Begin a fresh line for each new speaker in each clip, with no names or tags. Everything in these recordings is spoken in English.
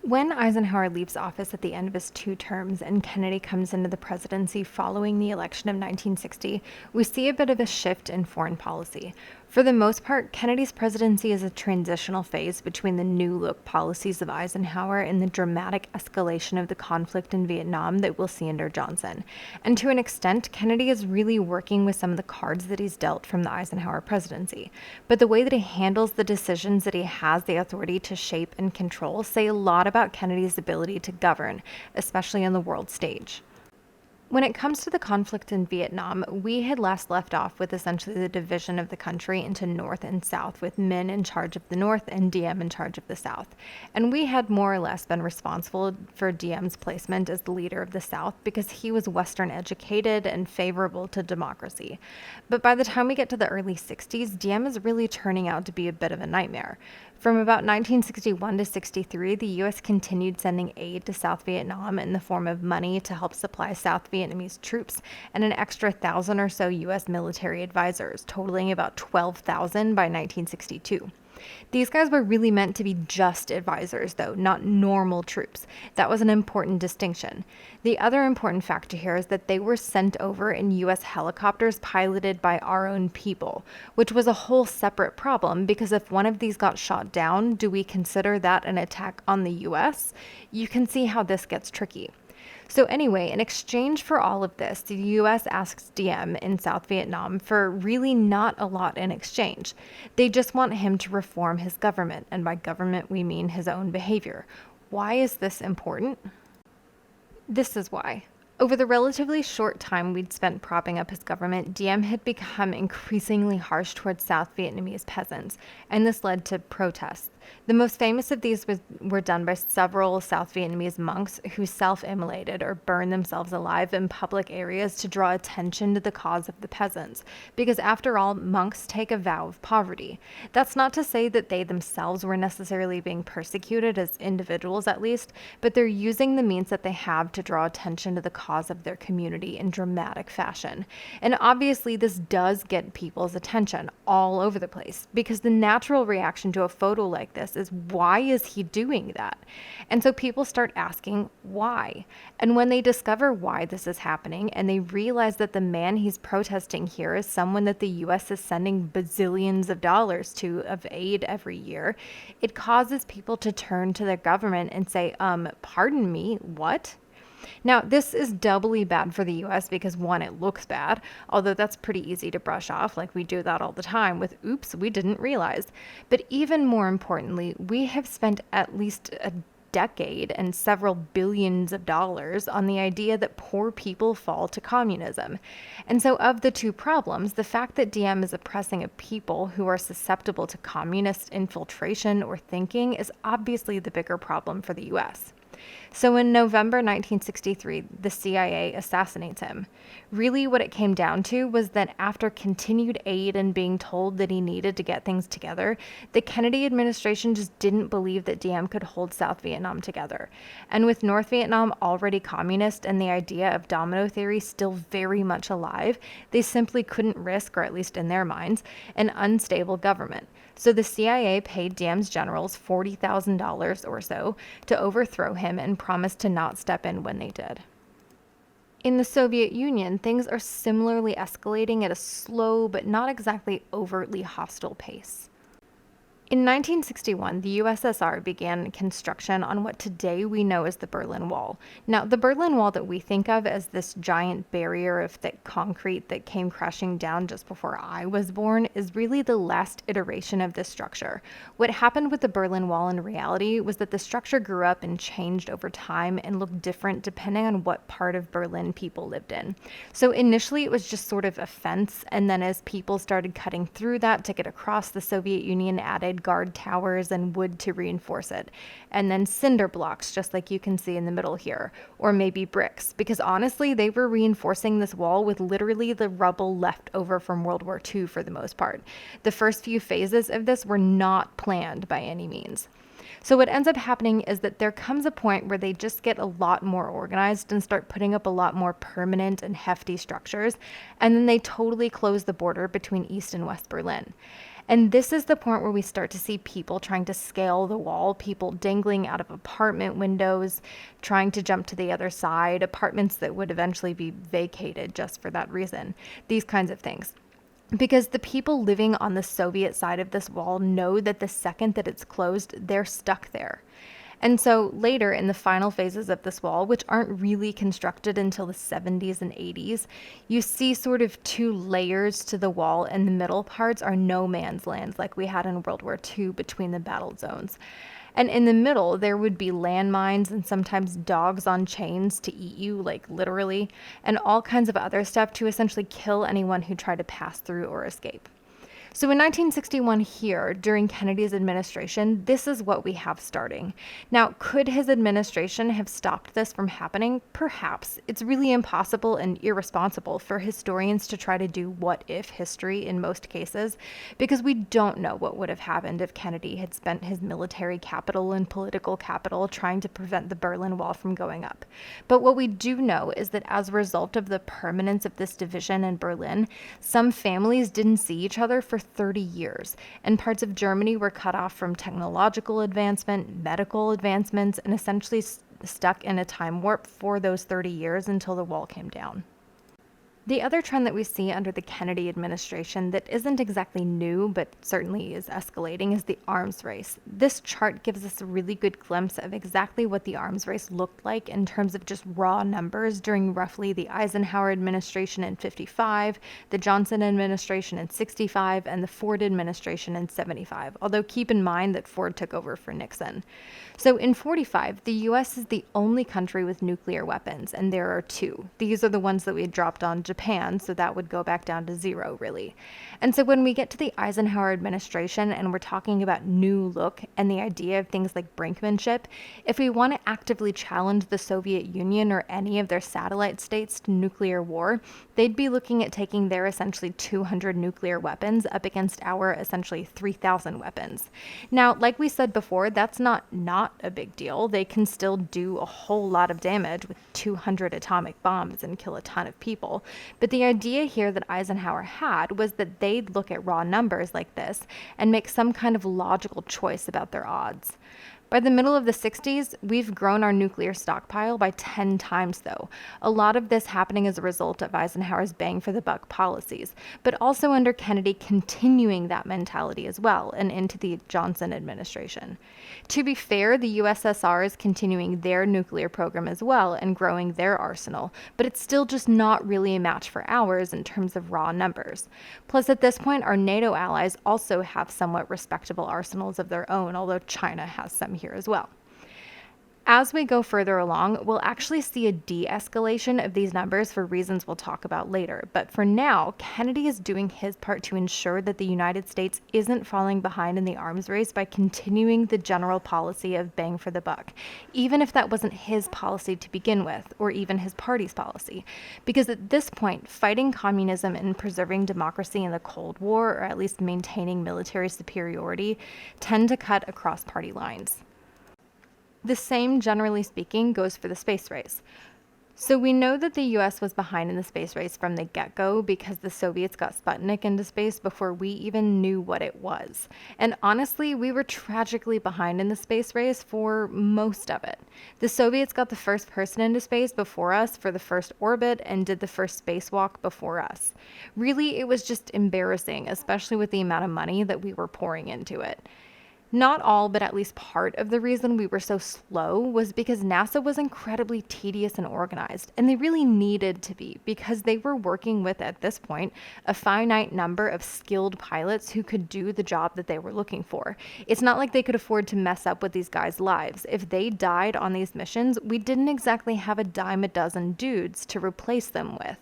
When Eisenhower leaves office at the end of his two terms and Kennedy comes into the presidency following the election of 1960, we see a bit of a shift in foreign policy. For the most part, Kennedy's presidency is a transitional phase between the new look policies of Eisenhower and the dramatic escalation of the conflict in Vietnam that we'll see under Johnson. And to an extent, Kennedy is really working with some of the cards that he's dealt from the Eisenhower presidency. But the way that he handles the decisions that he has the authority to shape and control say a lot about Kennedy's ability to govern, especially on the world stage. When it comes to the conflict in Vietnam, we had last left off with essentially the division of the country into North and South, with Minh in charge of the North and Diem in charge of the South. And we had more or less been responsible for Diem's placement as the leader of the South because he was Western educated and favorable to democracy. But by the time we get to the early 60s, Diem is really turning out to be a bit of a nightmare. From about 1961 to 63, the U.S. continued sending aid to South Vietnam in the form of money to help supply South Vietnamese troops and an extra 1,000 or so U.S. military advisors, totaling about 12,000 by 1962. These guys were really meant to be just advisors, though, not normal troops. That was an important distinction. The other important factor here is that they were sent over in U.S. helicopters piloted by our own people, which was a whole separate problem because if one of these got shot down, do we consider that an attack on the U.S.? You can see how this gets tricky. So anyway, in exchange for all of this, the U.S. asks Diem in South Vietnam for really not a lot in exchange. They just want him to reform his government, and by government we mean his own behavior. Why is this important? This is why. Over the relatively short time we'd spent propping up his government, Diem had become increasingly harsh towards South Vietnamese peasants, and this led to protests. The most famous of these were done by several South Vietnamese monks who self-immolated or burned themselves alive in public areas to draw attention to the cause of the peasants, because after all, monks take a vow of poverty. That's not to say that they themselves were necessarily being persecuted, as individuals at least, but they're using the means that they have to draw attention to the cause of their community in dramatic fashion. And obviously this does get people's attention all over the place, because the natural reaction to a photo like this is, why is he doing that? And so people start asking why. And when they discover why this is happening and they realize that the man he's protesting here is someone that the US is sending bazillions of dollars to of aid every year, it causes people to turn to their government and say, pardon me, what? Now, this is doubly bad for the US because one, it looks bad, although that's pretty easy to brush off, like we do that all the time with, oops, we didn't realize. But even more importantly, we have spent at least a decade and several billions of dollars on the idea that poor people fall to communism. And so of the two problems, the fact that Diem is oppressing a people who are susceptible to communist infiltration or thinking is obviously the bigger problem for the US. So in November 1963, the CIA assassinates him. Really what it came down to was that after continued aid and being told that he needed to get things together, the Kennedy administration just didn't believe that Diem could hold South Vietnam together. And with North Vietnam already communist and the idea of domino theory still very much alive, they simply couldn't risk, or at least in their minds, an unstable government. So the CIA paid Diem's generals $40,000 or so to overthrow him and promised to not step in when they did. In the Soviet Union, things are similarly escalating at a slow but not exactly overtly hostile pace. In 1961, the USSR began construction on what today we know as the Berlin Wall. Now, the Berlin Wall that we think of as this giant barrier of thick concrete that came crashing down just before I was born is really the last iteration of this structure. What happened with the Berlin Wall in reality was that the structure grew up and changed over time and looked different depending on what part of Berlin people lived in. So initially it was just sort of a fence, and then as people started cutting through that to get across, the Soviet Union added guard towers and wood to reinforce it, and then cinder blocks, just like you can see in the middle here, or maybe bricks, because honestly they were reinforcing this wall with literally the rubble left over from World War II for the most part. The first few phases of this were not planned by any means. So what ends up happening is that there comes a point where they just get a lot more organized and start putting up a lot more permanent and hefty structures, and then they totally close the border between East and West Berlin. And this is the point where we start to see people trying to scale the wall, people dangling out of apartment windows, trying to jump to the other side, apartments that would eventually be vacated just for that reason, these kinds of things. Because the people living on the Soviet side of this wall know that the second that it's closed, they're stuck there. And so later in the final phases of this wall, which aren't really constructed until the 70s and 80s, you see sort of two layers to the wall, and the middle parts are no man's land like we had in World War II between the battle zones. And in the middle, there would be landmines and sometimes dogs on chains to eat you, like literally, and all kinds of other stuff to essentially kill anyone who tried to pass through or escape. So in 1961 here, during Kennedy's administration, this is what we have starting. Now, could his administration have stopped this from happening? Perhaps. It's really impossible and irresponsible for historians to try to do what-if history in most cases, because we don't know what would have happened if Kennedy had spent his military capital and political capital trying to prevent the Berlin Wall from going up. But what we do know is that as a result of the permanence of this division in Berlin, some families didn't see each other for 30 years, and parts of Germany were cut off from technological advancement, medical advancements, and essentially stuck in a time warp for those 30 years until the wall came down. The other trend that we see under the Kennedy administration that isn't exactly new, but certainly is escalating, is the arms race. This chart gives us a really good glimpse of exactly what the arms race looked like in terms of just raw numbers during roughly the Eisenhower administration in 55, the Johnson administration in 65, and the Ford administration in 75, although keep in mind that Ford took over for Nixon. So in 45, the US is the only country with nuclear weapons, and there are two. These are the ones that we dropped on Japan, so that would go back down to zero, really. And so when we get to the Eisenhower administration and we're talking about new look and the idea of things like brinkmanship, if we want to actively challenge the Soviet Union or any of their satellite states to nuclear war, they'd be looking at taking their essentially 200 nuclear weapons up against our essentially 3,000 weapons. Now, like we said before, that's not a big deal. They can still do a whole lot of damage with 200 atomic bombs and kill a ton of people. But the idea here that Eisenhower had was that they'd look at raw numbers like this and make some kind of logical choice about their odds. By the middle of the 60s, we've grown our nuclear stockpile by 10 times, though. A lot of this happening as a result of Eisenhower's bang for the buck policies, but also under Kennedy continuing that mentality as well and into the Johnson administration. To be fair, the USSR is continuing their nuclear program as well and growing their arsenal, but it's still just not really a match for ours in terms of raw numbers. Plus, at this point, our NATO allies also have somewhat respectable arsenals of their own, although China has some here as well. As we go further along, we'll actually see a de-escalation of these numbers for reasons we'll talk about later. But for now, Kennedy is doing his part to ensure that the United States isn't falling behind in the arms race by continuing the general policy of bang for the buck, even if that wasn't his policy to begin with, or even his party's policy. Because at this point, fighting communism and preserving democracy in the Cold War, or at least maintaining military superiority, tend to cut across party lines. The same, generally speaking, goes for the space race. So we know that the US was behind in the space race from the get-go because the Soviets got Sputnik into space before we even knew what it was. And honestly, we were tragically behind in the space race for most of it. The Soviets got the first person into space before us for the first orbit and did the first spacewalk before us. Really, it was just embarrassing, especially with the amount of money that we were pouring into it. Not all, but at least part of the reason we were so slow was because NASA was incredibly tedious and organized, and they really needed to be because they were working with, at this point, a finite number of skilled pilots who could do the job that they were looking for. It's not like they could afford to mess up with these guys' lives. If they died on these missions, we didn't exactly have a dime a dozen dudes to replace them with.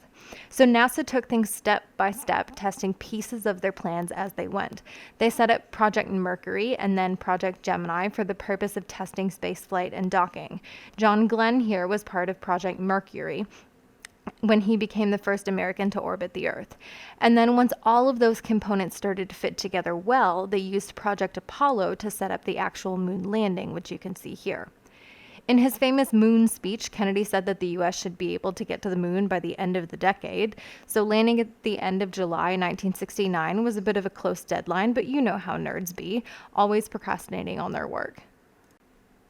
So NASA took things step by step, testing pieces of their plans as they went. They set up Project Mercury and then Project Gemini for the purpose of testing spaceflight and docking. John Glenn here was part of Project Mercury when he became the first American to orbit the Earth. And then once all of those components started to fit together well, they used Project Apollo to set up the actual moon landing, which you can see here. In his famous moon speech, Kennedy said that the U.S. should be able to get to the moon by the end of the decade. So landing at the end of July 1969 was a bit of a close deadline, but you know how nerds be, always procrastinating on their work.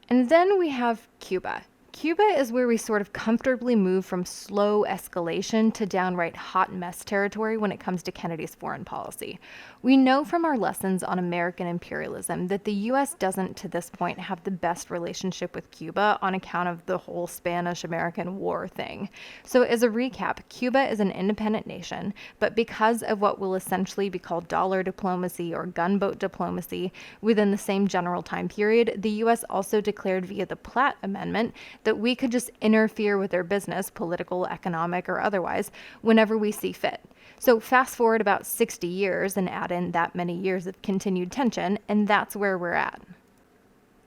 And then we have Cuba. Cuba is where we sort of comfortably move from slow escalation to downright hot mess territory when it comes to Kennedy's foreign policy. We know from our lessons on American imperialism that the U.S. doesn't, to this point, have the best relationship with Cuba on account of the whole Spanish-American War thing. So as a recap, Cuba is an independent nation, but because of what will essentially be called dollar diplomacy or gunboat diplomacy within the same general time period, the U.S. also declared via the Platt Amendment that we could just interfere with their business, political, economic, or otherwise, whenever we see fit. So fast forward about 60 years and add in that many years of continued tension, and that's where we're at.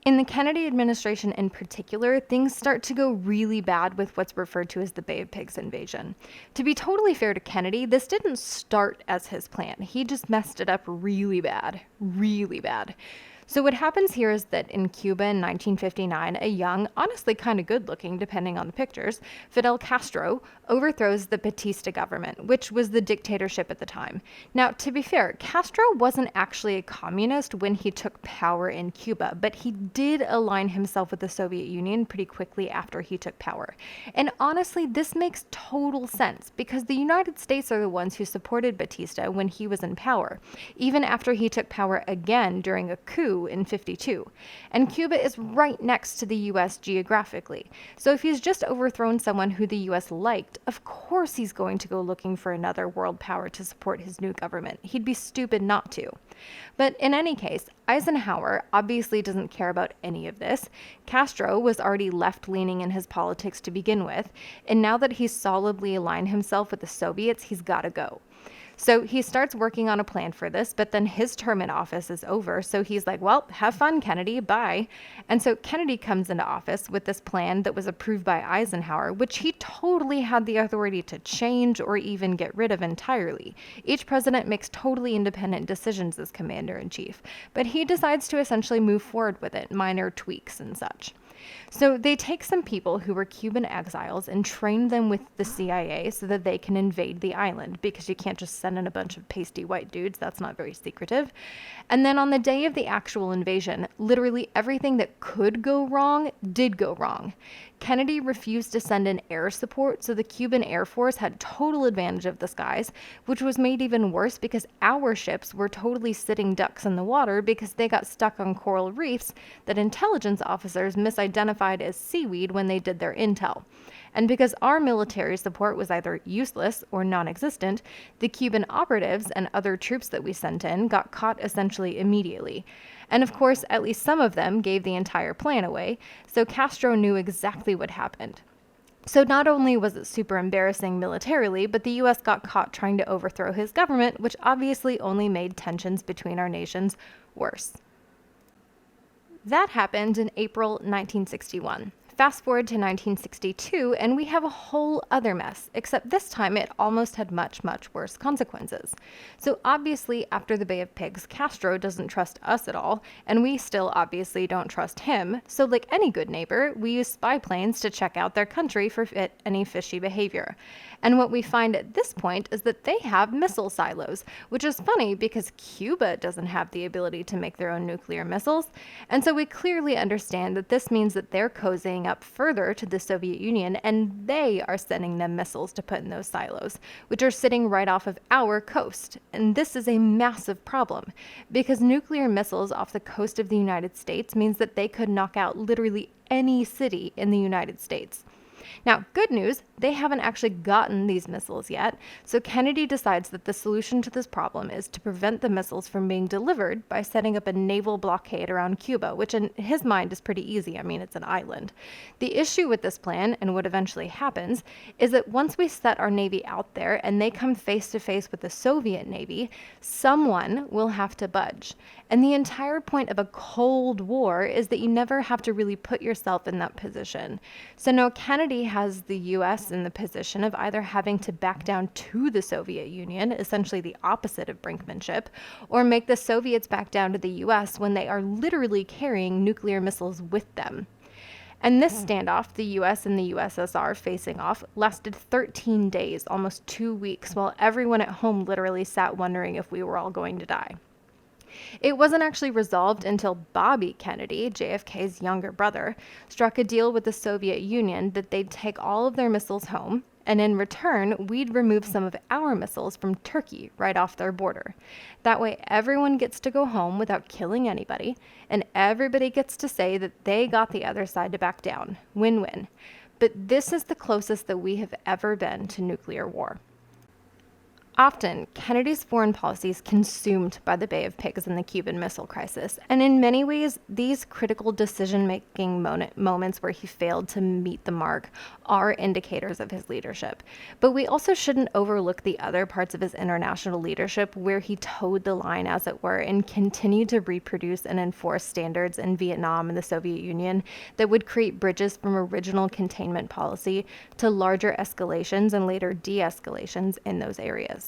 In the Kennedy administration in particular, things start to go really bad with what's referred to as the Bay of Pigs invasion. To be totally fair to Kennedy, this didn't start as his plan. He just messed it up really bad, really bad. So what happens here is that in Cuba in 1959, a young, honestly kind of good-looking, depending on the pictures, Fidel Castro overthrows the Batista government, which was the dictatorship at the time. Now, to be fair, Castro wasn't actually a communist when he took power in Cuba, but he did align himself with the Soviet Union pretty quickly after he took power. And honestly, this makes total sense because the United States are the ones who supported Batista when he was in power, even after he took power again during a coup in 52. And Cuba is right next to the US geographically. So if he's just overthrown someone who the US liked, of course he's going to go looking for another world power to support his new government. He'd be stupid not to. But in any case, Eisenhower obviously doesn't care about any of this. Castro was already left-leaning in his politics to begin with, and now that he's solidly aligned himself with the Soviets, he's got to go. So he starts working on a plan for this, but then his term in office is over. So he's like, well, have fun, Kennedy, bye. And so Kennedy comes into office with this plan that was approved by Eisenhower, which he totally had the authority to change or even get rid of entirely. Each president makes totally independent decisions as commander-in-chief, but he decides to essentially move forward with it, minor tweaks and such. So they take some people who were Cuban exiles and train them with the CIA so that they can invade the island, because you can't just send in a bunch of pasty white dudes. That's not very secretive. And then on the day of the actual invasion, literally everything that could go wrong did go wrong. Kennedy refused to send in air support, so the Cuban Air Force had total advantage of the skies, which was made even worse because our ships were totally sitting ducks in the water because they got stuck on coral reefs that intelligence officers misidentified as seaweed when they did their intel. And because our military support was either useless or non-existent, the Cuban operatives and other troops that we sent in got caught essentially immediately. And of course, at least some of them gave the entire plan away, so Castro knew exactly what happened. So not only was it super embarrassing militarily, but the US got caught trying to overthrow his government, which obviously only made tensions between our nations worse. That happened in April 1961. Fast forward to 1962, and we have a whole other mess, except this time it almost had much, much worse consequences. So obviously, after the Bay of Pigs, Castro doesn't trust us at all, and we still obviously don't trust him. So like any good neighbor, we use spy planes to check out their country for any fishy behavior. And what we find at this point is that they have missile silos, which is funny because Cuba doesn't have the ability to make their own nuclear missiles. And so we clearly understand that this means that they're cozying up further to the Soviet Union, and they are sending them missiles to put in those silos, which are sitting right off of our coast. And this is a massive problem because nuclear missiles off the coast of the United States means that they could knock out literally any city in the United States. Now, good news, they haven't actually gotten these missiles yet, so Kennedy decides that the solution to this problem is to prevent the missiles from being delivered by setting up a naval blockade around Cuba, which in his mind is pretty easy. I mean, it's an island. The issue with this plan, and what eventually happens, is that once we set our Navy out there and they come face to face with the Soviet Navy, someone will have to budge. And the entire point of a Cold War is that you never have to really put yourself in that position. So now Kennedy has the US in the position of either having to back down to the Soviet Union, essentially the opposite of brinkmanship, or make the Soviets back down to the US when they are literally carrying nuclear missiles with them. And this standoff, the US and the USSR facing off, lasted 13 days, almost 2 weeks, while everyone at home literally sat wondering if we were all going to die. It wasn't actually resolved until Bobby Kennedy, JFK's younger brother, struck a deal with the Soviet Union that they'd take all of their missiles home, and in return, we'd remove some of our missiles from Turkey right off their border. That way, everyone gets to go home without killing anybody, and everybody gets to say that they got the other side to back down. Win-win. But this is the closest that we have ever been to nuclear war. Often, Kennedy's foreign policy is consumed by the Bay of Pigs and the Cuban Missile Crisis, and in many ways, these critical decision-making moments where he failed to meet the mark are indicators of his leadership. But we also shouldn't overlook the other parts of his international leadership where he towed the line, as it were, and continued to reproduce and enforce standards in Vietnam and the Soviet Union that would create bridges from original containment policy to larger escalations and later de-escalations in those areas.